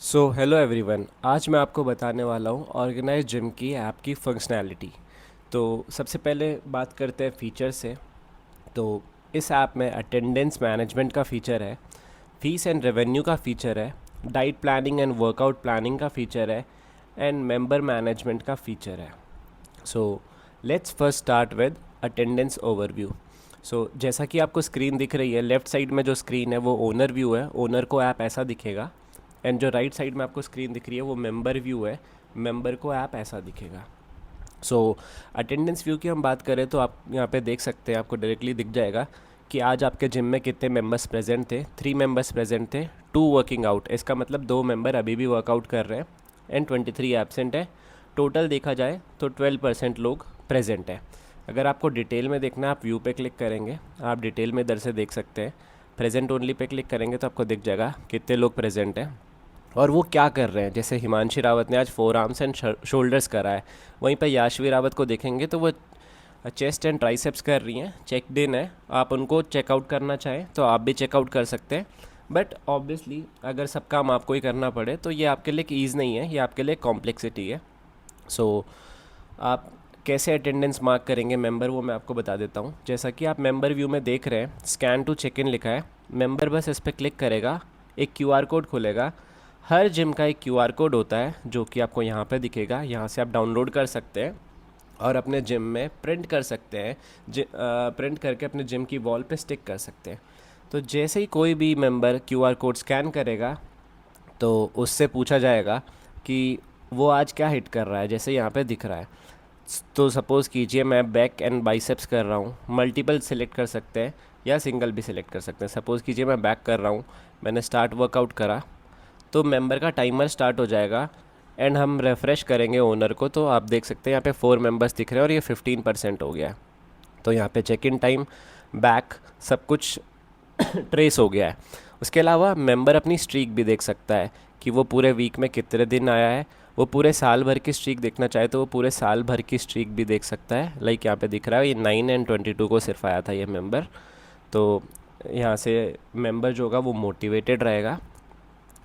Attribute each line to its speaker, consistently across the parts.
Speaker 1: Hello everyone. आज मैं आपको बताने वाला हूँ ऑर्गेनाइज जिम की ऐप की फंक्शनैलिटी। तो सबसे पहले बात करते हैं फीचर से। तो इस ऐप में अटेंडेंस मैनेजमेंट का फ़ीचर है, फीस एंड रेवेन्यू का फ़ीचर है, diet planning and workout planning का फ़ीचर है एंड मेंबर मैनेजमेंट का फ़ीचर है। So let's first start with attendance overview. जैसा कि आपको स्क्रीन दिख रही है, लेफ़्ट साइड में जो स्क्रीन है वो ओनर व्यू है, ओनर को ऐप ऐसा दिखेगा। एंड जो राइट साइड में आपको स्क्रीन दिख रही है वो मेंबर व्यू है, मेंबर को ऐप ऐसा दिखेगा। अटेंडेंस व्यू की हम बात करें तो आप यहाँ पे देख सकते हैं, आपको डायरेक्टली दिख जाएगा कि आज आपके जिम में कितने मेंबर्स प्रेजेंट थे। 3 मेंबर्स प्रेजेंट थे, 2 वर्किंग आउट, इसका मतलब 2 मेंबर अभी भी वर्कआउट कर रहे हैं एंड 23 एब्सेंट है। टोटल देखा जाए तो 12% लोग प्रेजेंट है। अगर आपको डिटेल में देखना है, आप व्यू पे क्लिक करेंगे, आप डिटेल में इधर से देख सकते हैं। प्रेजेंट ओनली पे क्लिक करेंगे तो आपको दिख जाएगा कितने लोग प्रेजेंट हैं और वो क्या कर रहे हैं। जैसे हिमांशी रावत ने आज 4 आर्म्स एंड शोल्डर्स करा है, वहीं पर याशवी रावत को देखेंगे तो वो चेस्ट एंड ट्राइसेप्स कर रही हैं, चेकड इन है। आप उनको चेकआउट करना चाहें तो आप भी चेकआउट कर सकते हैं, बट ऑब्वियसली अगर सब काम आपको ही करना पड़े तो ये आपके लिए एक ईज़ नहीं है, ये आपके लिए कॉम्प्लेक्सिटी है। सो आप कैसे अटेंडेंस मार्क करेंगे मेंबर, वो मैं आपको बता देता हूँ। जैसा कि आप मेंबर व्यू में देख रहे हैं, स्कैन टू चेक इन लिखा है। मेंबर बस इस पर क्लिक करेगा, एक क्यूआर कोड खुलेगा। हर जिम का एक क्यूआर कोड होता है जो कि आपको यहाँ पे दिखेगा, यहाँ से आप डाउनलोड कर सकते हैं और अपने जिम में प्रिंट कर सकते हैं। प्रिंट करके अपने जिम की वॉल पे स्टिक कर सकते हैं। तो जैसे ही कोई भी मेंबर क्यूआर कोड स्कैन करेगा तो उससे पूछा जाएगा कि वो आज क्या हिट कर रहा है। जैसे यहाँ पे दिख रहा है, तो सपोज़ कीजिए मैं बैक एंड बाइसेप्स कर रहा हूँ, मल्टीपल सिलेक्ट कर सकते हैं या सिंगल भी सिलेक्ट कर सकते हैं। सपोज़ कीजिए मैं बैक कर रहा हूँ, मैंने स्टार्ट वर्कआउट करा, तो मेंबर का टाइमर स्टार्ट हो जाएगा एंड हम रेफ़रेश करेंगे ओनर को तो आप देख सकते हैं यहाँ पे 4 मेंबर्स दिख रहे हैं और ये 15% हो गया है। तो यहाँ पे चेक इन टाइम, बैक, सब कुछ ट्रेस हो गया है। उसके अलावा मेंबर अपनी स्ट्रीक भी देख सकता है कि वो पूरे वीक में कितने दिन आया है। वो पूरे साल भर की स्ट्रीक देखना चाहे तो वो पूरे साल भर की स्ट्रीक भी देख सकता है। लाइक यहाँ पे दिख रहा है ये 9 एंड 22 को सिर्फ आया था ये मेंबर। तो यहाँ से मेंबर जो होगा वो मोटिवेटेड रहेगा।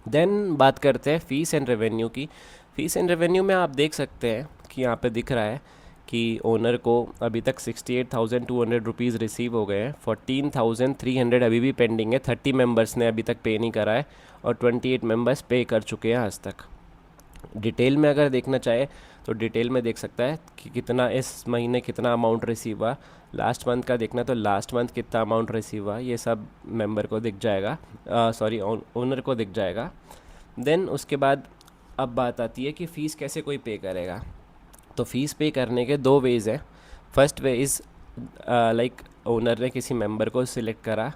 Speaker 1: देन बात करते हैं फ़ीस एंड रेवेन्यू की। फ़ीस एंड रेवेन्यू में आप देख सकते हैं कि यहाँ पे दिख रहा है कि ओनर को अभी तक 68,200 रुपीज़ रिसीव हो गए हैं, 14,300 अभी भी पेंडिंग है। 30 मेंबर्स ने अभी तक पे नहीं करा है और 28 मेंबर्स पे कर चुके हैं आज तक। डिटेल में अगर देखना चाहे तो डिटेल में देख सकता है कि कितना इस महीने कितना अमाउंट रिसीव हुआ। लास्ट मंथ का देखना तो लास्ट मंथ कितना अमाउंट रिसीव हुआ, ये सब मेंबर को दिख जाएगा, सॉरी ओनर को दिख जाएगा। देन उसके बाद अब बात आती है कि फ़ीस कैसे कोई पे करेगा। तो फ़ीस पे करने के 2 वेज़ हैं। First way is like owner ने किसी मेंबर को सिलेक्ट करा,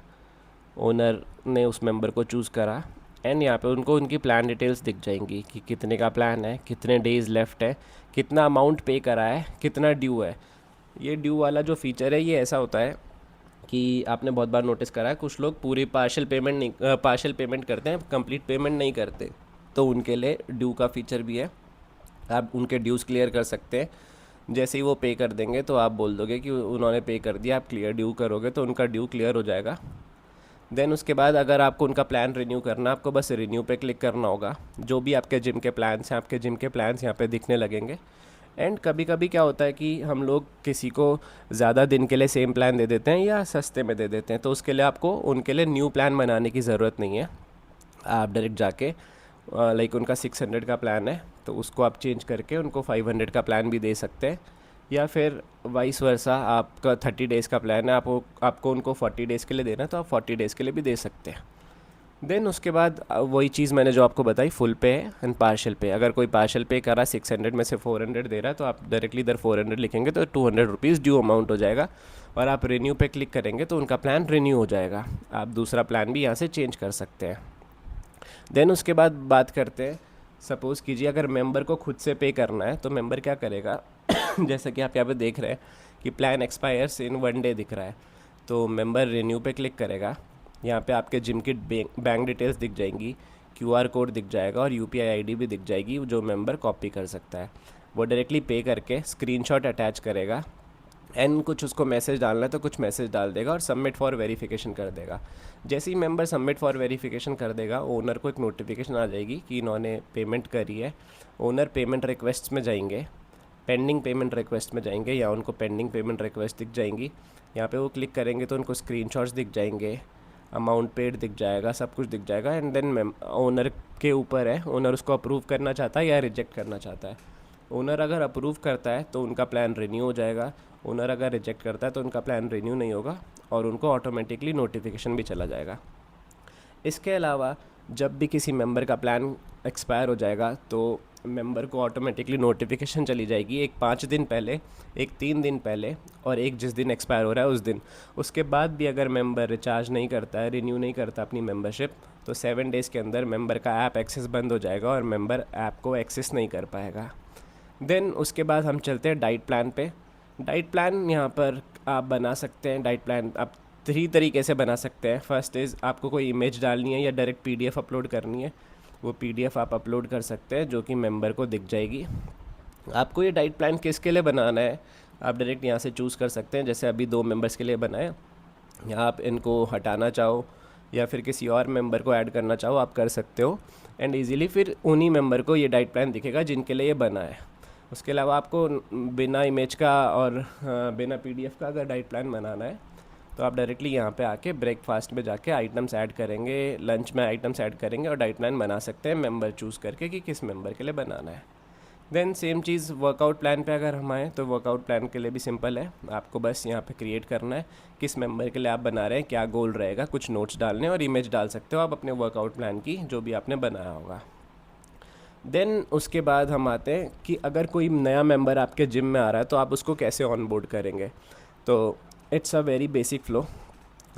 Speaker 1: ओनर ने उस मेंबर को चूज़ करा एंड यहाँ पे उनको उनकी प्लान डिटेल्स दिख जाएंगी कि कितने का प्लान है, कितने डेज़ लेफ़्ट है, कितना अमाउंट पे करा है, कितना ड्यू है। ये ड्यू वाला जो फीचर है ये ऐसा होता है कि आपने बहुत बार नोटिस करा है, कुछ लोग पूरी पार्शियल पेमेंट करते हैं, कंप्लीट पेमेंट नहीं करते। तो उनके लिए ड्यू का फीचर भी है, आप उनके ड्यूज़ क्लियर कर सकते हैं। जैसे ही वो पे कर देंगे तो आप बोल दोगे कि उन्होंने पे कर दिया, आप क्लियर ड्यू करोगे तो उनका ड्यू क्लियर हो जाएगा। देन उसके बाद अगर आपको उनका प्लान रिन्यू करना, आपको बस रिन्यू पे क्लिक करना होगा। जो भी आपके जिम के प्लान्स हैं, आपके जिम के प्लान्स यहाँ पे दिखने लगेंगे। एंड कभी कभी क्या होता है कि हम लोग किसी को ज़्यादा दिन के लिए सेम प्लान दे देते हैं या सस्ते में दे देते हैं, तो उसके लिए आपको उनके लिए न्यू प्लान बनाने की ज़रूरत नहीं है। आप डायरेक्ट जाके लाइक उनका 600 का प्लान है तो उसको आप चेंज करके उनको 500 का प्लान भी दे सकते हैं, या फिर वाइस वर्सा आपका 30 डेज़ का प्लान है, आपको उनको 40 डेज़ के लिए देना है तो आप 40 डेज़ के लिए भी दे सकते हैं। देन उसके बाद वही चीज़ मैंने जो आपको बताई, फुल पे है एंड पार्शियल पे। अगर कोई पार्शियल पे करा 600 में से 400 दे रहा है तो आप डायरेक्टली इधर 400 लिखेंगे तो 200 रुपीज़ ड्यू अमाउंट हो जाएगा और आप रिन्यू पे क्लिक करेंगे तो उनका प्लान रिन्यू हो जाएगा। आप दूसरा प्लान भी यहाँ से चेंज कर सकते हैं। देन उसके बाद बात करते हैं, सपोज़ कीजिए अगर मेंबर को खुद से पे करना है तो मेंबर क्या करेगा जैसा कि आप यहाँ पे देख रहे हैं कि प्लान एक्सपायर्स इन 1 डे दिख रहा है, तो मेंबर रिन्यू पे क्लिक करेगा। यहाँ पे आपके जिम की बैंक डिटेल्स दिख जाएंगी, क्यूआर कोड दिख जाएगा और यूपीआई आईडी भी दिख जाएगी जो मेंबर कॉपी कर सकता है। वो डायरेक्टली पे करके स्क्रीनशॉट अटैच करेगा एंड कुछ उसको मैसेज डालना है तो कुछ मैसेज डाल देगा और सबमिट फॉर वेरिफिकेशन कर देगा। जैसे ही मेंबर सबमिट फॉर वेरिफिकेशन कर देगा, ओनर को एक नोटिफिकेशन आ जाएगी कि इन्होंने पेमेंट करी है। ओनर पेमेंट रिक्वेस्ट में जाएंगे, पेंडिंग पेमेंट रिक्वेस्ट में जाएंगे, या उनको पेंडिंग पेमेंट रिक्वेस्ट दिख जाएंगी। यहाँ पे वो क्लिक करेंगे तो उनको स्क्रीनशॉट्स दिख जाएंगे, अमाउंट पेड दिख जाएगा, सब कुछ दिख जाएगा। एंड देन ओनर के ऊपर है, ओनर उसको अप्रूव करना चाहता है या रिजेक्ट करना चाहता है। ओनर अगर अप्रूव करता है तो उनका प्लान रिन्यू हो जाएगा, ओनर अगर रिजेक्ट करता है तो उनका प्लान रिन्यू नहीं होगा और उनको ऑटोमेटिकली नोटिफिकेशन भी चला जाएगा। इसके अलावा जब भी किसी मेंबर का प्लान एक्सपायर हो जाएगा तो मेंबर को ऑटोमेटिकली नोटिफिकेशन चली जाएगी, एक 5 दिन पहले, एक 3 दिन पहले और एक जिस दिन एक्सपायर हो रहा है उस दिन। उसके बाद भी अगर मेंबर रिचार्ज नहीं करता है, रिन्यू नहीं करता अपनी मेंबरशिप, तो 7 डेज़ के अंदर मेंबर का ऐप एक्सेस बंद हो जाएगा और मेंबर ऐप को एक्सेस नहीं कर पाएगा। देन उसके बाद हम चलते हैं डाइट प्लान पे। डाइट प्लान यहाँ पर आप बना सकते हैं। डाइट प्लान आप 3 तरीके से बना सकते हैं। फर्स्ट इज़ आपको कोई इमेज डालनी है या डायरेक्ट पीडीएफ अपलोड करनी है, वो पीडीएफ आप अपलोड कर सकते हैं जो कि मेंबर को दिख जाएगी। आपको ये डाइट प्लान किसके लिए बनाना है आप डायरेक्ट यहाँ से चूज़ कर सकते हैं। जैसे अभी 2 मेंबर्स के लिए बनाए, या आप इनको हटाना चाहो या फिर किसी और मेंबर को ऐड करना चाहो आप कर सकते हो। एंड ईज़िली फिर उन्हीं मेंबर को ये डाइट प्लान दिखेगा जिनके लिए ये बना है। उसके अलावा आपको बिना इमेज का और बिना पीडीएफ का अगर डाइट प्लान बनाना है तो आप डायरेक्टली यहाँ पे आके ब्रेकफास्ट में जाके आइटम्स ऐड करेंगे, लंच में आइटम्स ऐड करेंगे और डाइट प्लान बना सकते हैं मेंबर चूज़ करके कि किस मेंबर के लिए बनाना है। देन सेम चीज़ वर्कआउट प्लान पे अगर हम आएँ तो वर्कआउट प्लान के लिए भी सिंपल है। आपको बस यहाँ पे क्रिएट करना है किस मेंबर के लिए आप बना रहे हैं, क्या गोल रहेगा, कुछ नोट्स डालने और इमेज डाल सकते हो आप अपने वर्कआउट प्लान की जो भी आपने बनाया होगा। देन उसके बाद हम आते हैं कि अगर कोई नया मेंबर आपके जिम में आ रहा है तो आप उसको कैसे ऑन बोर्ड करेंगे। तो it's a very basic flow.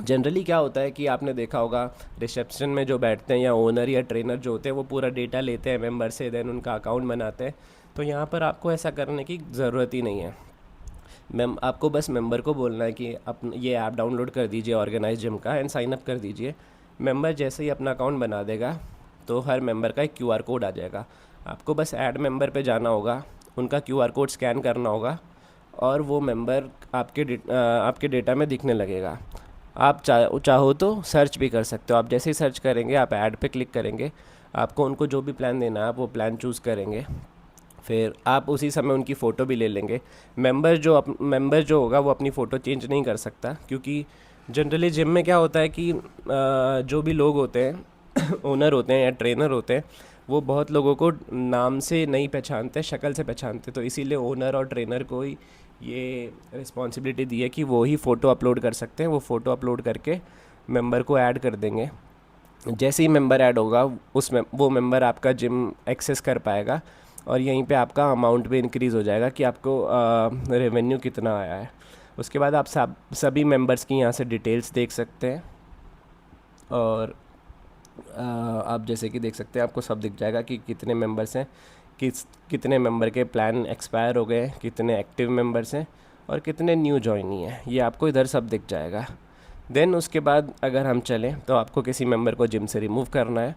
Speaker 1: Generally क्या होता है कि आपने देखा होगा रिसेप्शन में जो बैठते हैं या ओनर या ट्रेनर जो होते हैं वो पूरा डेटा लेते हैं मेंबर से, देन उनका अकाउंट बनाते हैं। तो यहाँ पर आपको ऐसा करने की ज़रूरत ही नहीं है। मैम आपको बस मेंबर को बोलना है कि आप ये ऐप डाउनलोड कर दीजिए ऑर्गेनाइज जिम का एंड साइन अप कर दीजिए। मेंबर जैसे ही अपना अकाउंट बना देगा तो हर मेंबर का एक क्यूआर कोड आ जाएगा। आपको बस ऐड मेंबर पे जाना होगा, उनका क्यूआर कोड स्कैन करना होगा और वो मेंबर आपके डेटा में दिखने लगेगा। आप चाहो तो सर्च भी कर सकते हो। आप जैसे ही सर्च करेंगे आप ऐड पे क्लिक करेंगे, आपको उनको जो भी प्लान देना है आप वो प्लान चूज़ करेंगे, फिर आप उसी समय उनकी फ़ोटो भी ले लेंगे। मेंबर जो होगा वो अपनी फ़ोटो चेंज नहीं कर सकता, क्योंकि जनरली जिम में क्या होता है कि जो भी लोग होते हैं ओनर होते हैं या ट्रेनर होते हैं वो बहुत लोगों को नाम से नहीं पहचानते, शक्ल से पहचानते। तो इसीलिए ओनर और ट्रेनर को ही ये रिस्पॉन्सिबिलिटी दी है कि वो ही फ़ोटो अपलोड कर सकते हैं। वो फ़ोटो अपलोड करके मेंबर को ऐड कर देंगे। जैसे ही मेंबर ऐड होगा उसमें वो मेंबर आपका जिम एक्सेस कर पाएगा और यहीं पे आपका अमाउंट भी इंक्रीज़ हो जाएगा कि आपको रेवेन्यू कितना आया है। उसके बाद आप सभी मेंबर्स की यहाँ से डिटेल्स देख सकते हैं और आप जैसे कि देख सकते हैं आपको सब दिख जाएगा कि कितने मेंबर्स हैं, कितने मेंबर के प्लान एक्सपायर हो गए, कितने एक्टिव मेंबर्स हैं और कितने न्यू ज्वाइनी हैं, ये आपको इधर सब दिख जाएगा। देन उसके बाद अगर हम चलें तो आपको किसी मेंबर को जिम से रिमूव करना है,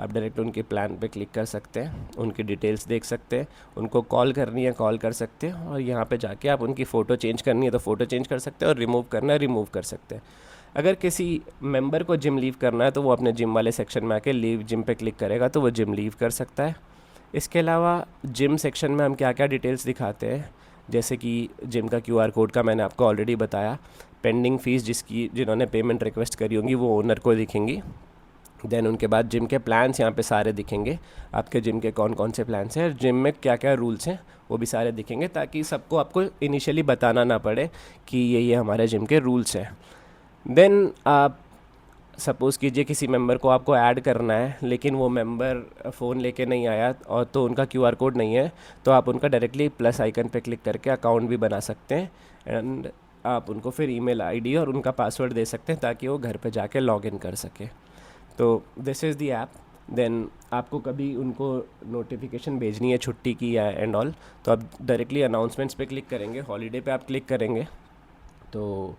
Speaker 1: आप डायरेक्ट उनके प्लान पे क्लिक कर सकते हैं, उनकी डिटेल्स देख सकते हैं, उनको कॉल करनी है कॉल कर सकते हैं और यहाँ पे जाके आप उनकी फ़ोटो चेंज करनी है तो फ़ोटो चेंज कर सकते हैं और रिमूव करना है रिमूव कर सकते हैं। अगर किसी मेंबर को जिम लीव करना है तो वो अपने जिम वाले सेक्शन में आके लीव जिम पे क्लिक करेगा तो वो जिम लीव कर सकता है। इसके अलावा जिम सेक्शन में हम क्या क्या डिटेल्स दिखाते हैं, जैसे कि जिम का क्यूआर कोड का मैंने आपको ऑलरेडी बताया, पेंडिंग फ़ीस जिन्होंने पेमेंट रिक्वेस्ट करी होंगी वो ओनर को दिखेंगी। देन उनके बाद जिम के प्लान्स यहाँ पे सारे दिखेंगे, आपके जिम के कौन कौन से प्लान्स हैं और जिम में क्या क्या रूल्स हैं वो भी सारे दिखेंगे, ताकि सबको आपको इनिशियली बताना ना पड़े कि ये हमारे जिम के रूल्स हैं। देन आप सपोज़ कीजिए किसी मेंबर को आपको ऐड करना है लेकिन वो मेंबर फ़ोन लेके नहीं आया और तो उनका क्यूआर कोड नहीं है, तो आप उनका डायरेक्टली प्लस आइकन पे क्लिक करके अकाउंट भी बना सकते हैं एंड आप उनको फिर ईमेल आईडी और उनका पासवर्ड दे सकते हैं ताकि वो घर पे जाके लॉगिन कर सके। तो this is the app. Then आपको कभी उनको नोटिफिकेशन भेजनी है छुट्टी की या एंड ऑल, तो आप डायरेक्टली अनाउंसमेंट्स पे क्लिक करेंगे, हॉलीडे पे आप क्लिक करेंगे तो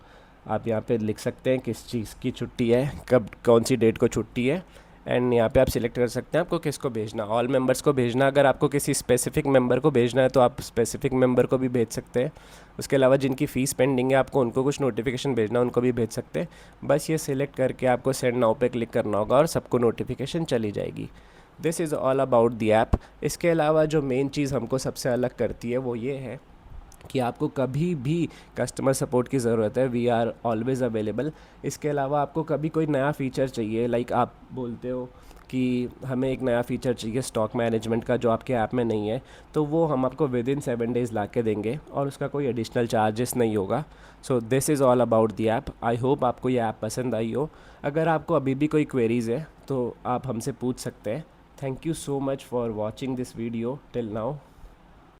Speaker 1: आप यहाँ पे लिख सकते हैं किस चीज़ की छुट्टी है, कब कौन सी डेट को छुट्टी है एंड यहाँ पे आप सिलेक्ट कर सकते हैं आपको किसको भेजना, ऑल मेंबर्स को भेजना। अगर आपको किसी स्पेसिफिक मेंबर को भेजना है तो आप स्पेसिफिक मेंबर को भी भेज सकते हैं। उसके अलावा जिनकी फ़ीस पेंडिंग है आपको उनको कुछ नोटिफिकेशन भेजना, उनको भी भेज सकते हैं। बस ये सिलेक्ट करके आपको सेंड नाउ पे क्लिक करना होगा और सबको नोटिफिकेशन चली जाएगी। This is all about the app. इसके अलावा जो मेन चीज़ हमको सबसे अलग करती है वो ये है कि आपको कभी भी कस्टमर सपोर्ट की ज़रूरत है, वी आर ऑलवेज़ अवेलेबल। इसके अलावा आपको कभी कोई नया फ़ीचर चाहिए, लाइक आप बोलते हो कि हमें एक नया फ़ीचर चाहिए स्टॉक मैनेजमेंट का जो आपके ऐप में नहीं है, तो वो हम आपको विद इन 7 डेज़ ला के देंगे और उसका कोई एडिशनल चार्जेस नहीं होगा। So this is all about the app. I hope आपको ये ऐप पसंद आई हो। अगर आपको अभी भी कोई क्वेरीज़ है तो आप हमसे पूछ सकते हैं। Thank you so much for watching this video till now.